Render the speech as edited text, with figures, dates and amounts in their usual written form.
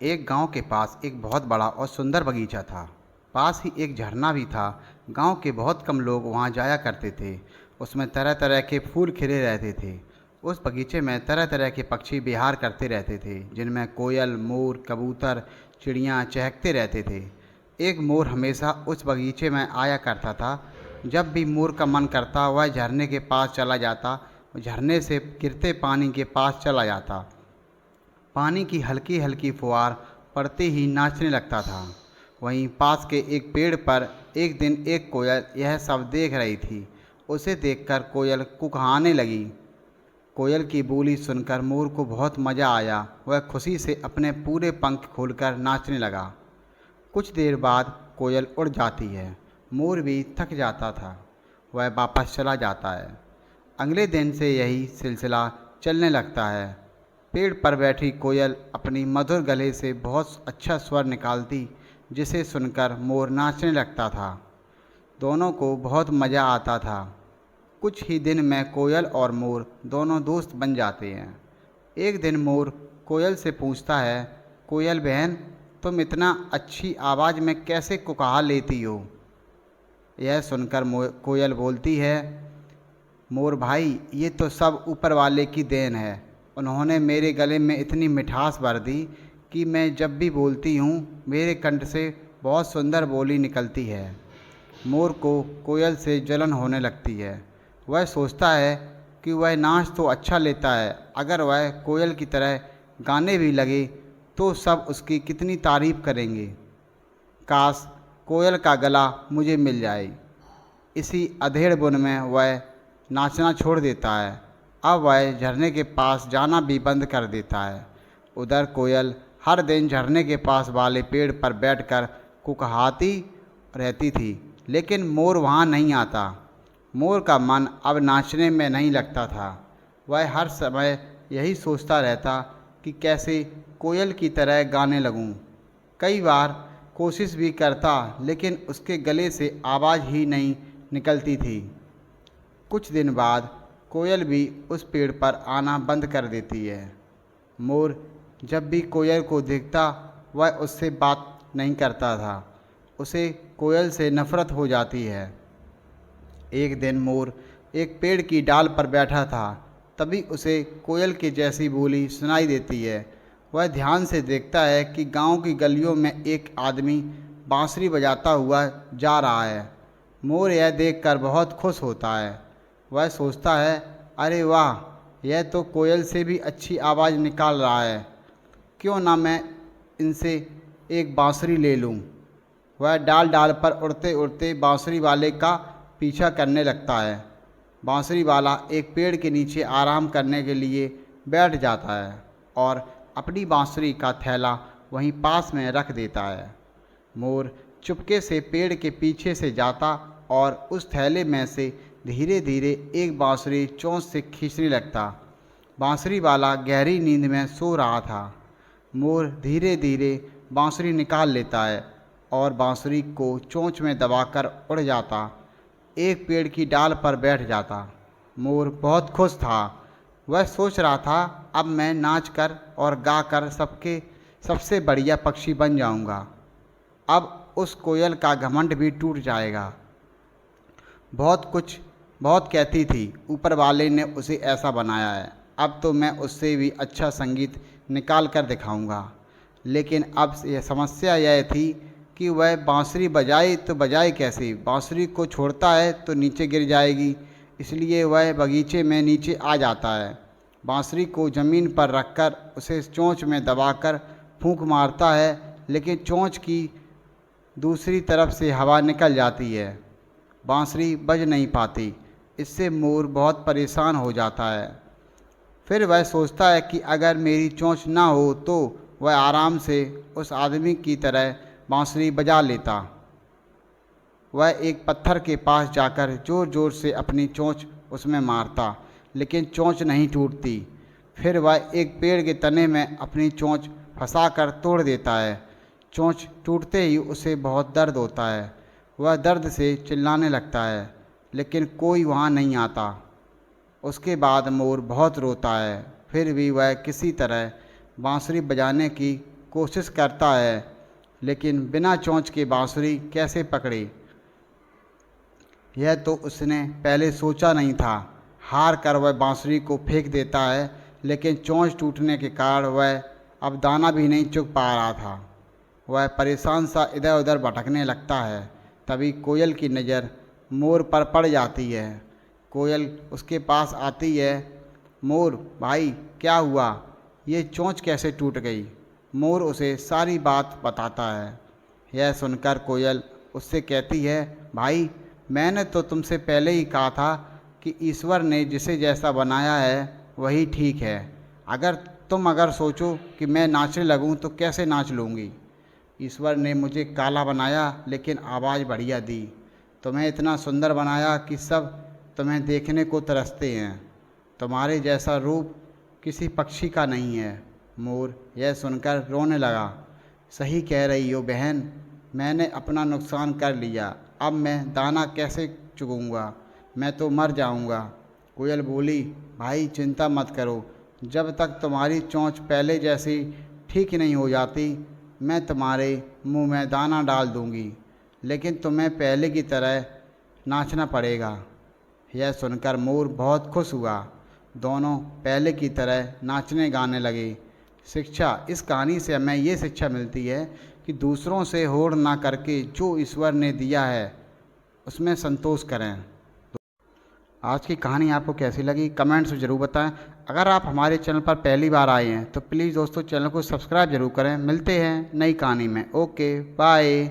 एक गांव के पास एक बहुत बड़ा और सुंदर बगीचा था। पास ही एक झरना भी था। गांव के बहुत कम लोग वहां जाया करते थे। उसमें तरह तरह के फूल खिले रहते थे। उस बगीचे में तरह तरह के पक्षी विहार करते रहते थे, जिनमें कोयल, मोर, कबूतर, चिड़ियां चहकते रहते थे। एक मोर हमेशा उस बगीचे में आया करता था। जब भी मोर का मन करता वह झरने के पास चला जाता, झरने से गिरते पानी के पास चला जाता। पानी की हल्की हल्की फुहार पड़ते ही नाचने लगता था। वहीं पास के एक पेड़ पर एक दिन एक कोयल यह सब देख रही थी। उसे देखकर कोयल कुकहाने लगी। कोयल की बोली सुनकर मोर को बहुत मज़ा आया। वह खुशी से अपने पूरे पंख खोलकर नाचने लगा। कुछ देर बाद कोयल उड़ जाती है। मोर भी थक जाता था। वह वापस चला जाता है। अगले दिन से यही सिलसिला चलने लगता है। पेड़ पर बैठी कोयल अपनी मधुर गले से बहुत अच्छा स्वर निकालती, जिसे सुनकर मोर नाचने लगता था। दोनों को बहुत मज़ा आता था। कुछ ही दिन में कोयल और मोर दोनों दोस्त बन जाते हैं। एक दिन मोर कोयल से पूछता है, कोयल बहन, तुम इतना अच्छी आवाज़ में कैसे कुकहा लेती हो? यह सुनकर कोयल बोलती है, मोर भाई, ये तो सब ऊपर वाले की देन है। उन्होंने मेरे गले में इतनी मिठास भर दी कि मैं जब भी बोलती हूँ मेरे कंठ से बहुत सुंदर बोली निकलती है। मोर को कोयल से जलन होने लगती है। वह सोचता है कि वह नाच तो अच्छा लेता है, अगर वह कोयल की तरह गाने भी लगे तो सब उसकी कितनी तारीफ़ करेंगे। काश कोयल का गला मुझे मिल जाए। इसी अधेड़ बुन में वह नाचना छोड़ देता है। अब वह झरने के पास जाना भी बंद कर देता है। उधर कोयल हर दिन झरने के पास वाले पेड़ पर बैठकर कुकहाती रहती थी, लेकिन मोर वहाँ नहीं आता। मोर का मन अब नाचने में नहीं लगता था। वह हर समय यही सोचता रहता कि कैसे कोयल की तरह गाने लगूं। कई बार कोशिश भी करता, लेकिन उसके गले से आवाज़ ही नहीं निकलती थी। कुछ दिन बाद कोयल भी उस पेड़ पर आना बंद कर देती है। मोर जब भी कोयल को देखता वह उससे बात नहीं करता था। उसे कोयल से नफ़रत हो जाती है। एक दिन मोर एक पेड़ की डाल पर बैठा था। तभी उसे कोयल की जैसी बोली सुनाई देती है। वह ध्यान से देखता है कि गांव की गलियों में एक आदमी बांसुरी बजाता हुआ जा रहा है। मोर यह देखकर बहुत खुश होता है। वह सोचता है, अरे वाह, यह तो कोयल से भी अच्छी आवाज़ निकाल रहा है। क्यों ना मैं इनसे एक बांसुरी ले लूं। वह डाल डाल पर उड़ते उड़ते बांसुरी वाले का पीछा करने लगता है। बांसुरी वाला एक पेड़ के नीचे आराम करने के लिए बैठ जाता है और अपनी बांसुरी का थैला वहीं पास में रख देता है। मोर चुपके से पेड़ के पीछे से जाता और उस थैले में से धीरे धीरे एक बांसुरी चोंच से खींचने लगता। बांसुरी वाला गहरी नींद में सो रहा था। मोर धीरे धीरे बांसुरी निकाल लेता है और बांसुरी को चोंच में दबाकर उड़ जाता। एक पेड़ की डाल पर बैठ जाता। मोर बहुत खुश था। वह सोच रहा था, अब मैं नाच कर और गा कर सबसे बढ़िया पक्षी बन जाऊंगा। अब उस कोयल का घमंड भी टूट जाएगा। बहुत कहती थी, ऊपर वाले ने उसे ऐसा बनाया है, अब तो मैं उससे भी अच्छा संगीत निकाल कर दिखाऊंगा। लेकिन अब यह समस्या यह थी कि वह बांसुरी बजाए तो बजाए कैसे? बांसुरी को छोड़ता है तो नीचे गिर जाएगी। इसलिए वह बगीचे में नीचे आ जाता है। बांसुरी को ज़मीन पर रखकर उसे चोंच में दबाकर फूंक मारता है, लेकिन चोंच की दूसरी तरफ से हवा निकल जाती है। बांसुरी बज नहीं पाती। इससे मोर बहुत परेशान हो जाता है। फिर वह सोचता है कि अगर मेरी चोंच ना हो तो वह आराम से उस आदमी की तरह बांसुरी बजा लेता। वह एक पत्थर के पास जाकर ज़ोर ज़ोर से अपनी चोंच उसमें मारता, लेकिन चोंच नहीं टूटती। फिर वह एक पेड़ के तने में अपनी चोंच फंसाकर तोड़ देता है। चोंच टूटते ही उसे बहुत दर्द होता है। वह दर्द से चिल्लाने लगता है, लेकिन कोई वहाँ नहीं आता। उसके बाद मोर बहुत रोता है। फिर भी वह किसी तरह बांसुरी बजाने की कोशिश करता है, लेकिन बिना चोंच के बांसुरी कैसे पकड़े, यह तो उसने पहले सोचा नहीं था। हार कर वह बांसुरी को फेंक देता है, लेकिन चोंच टूटने के कारण वह अब दाना भी नहीं चुग पा रहा था। वह परेशान सा इधर उधर भटकने लगता है। तभी कोयल की नज़र मोर पर पड़ जाती है। कोयल उसके पास आती है। मोर भाई, क्या हुआ? ये चोंच कैसे टूट गई? मोर उसे सारी बात बताता है। यह सुनकर कोयल उससे कहती है, भाई, मैंने तो तुमसे पहले ही कहा था कि ईश्वर ने जिसे जैसा बनाया है वही ठीक है। अगर सोचो कि मैं नाचने लगूं तो कैसे नाच लूँगी? ईश्वर ने मुझे काला बनाया लेकिन आवाज़ बढ़िया दी। तुम्हें इतना सुंदर बनाया कि सब तुम्हें देखने को तरसते हैं। तुम्हारे जैसा रूप किसी पक्षी का नहीं है। मोर यह सुनकर रोने लगा। सही कह रही हो बहन, मैंने अपना नुकसान कर लिया। अब मैं दाना कैसे चुगूंगा? मैं तो मर जाऊंगा। कोयल बोली, भाई चिंता मत करो, जब तक तुम्हारी चोंच पहले जैसी ठीक नहीं हो जाती मैं तुम्हारे मुंह में दाना डाल दूंगी, लेकिन तुम्हें पहले की तरह नाचना पड़ेगा। यह सुनकर मोर बहुत खुश हुआ। दोनों पहले की तरह नाचने गाने लगे। इस कहानी से हमें ये शिक्षा मिलती है कि दूसरों से होड़ ना करके जो ईश्वर ने दिया है उसमें संतोष करें। आज की कहानी आपको कैसी लगी कमेंट्स में ज़रूर बताएं। अगर आप हमारे चैनल पर पहली बार आए हैं तो प्लीज़ दोस्तों चैनल को सब्सक्राइब जरूर करें। मिलते हैं नई कहानी में। Okay bye.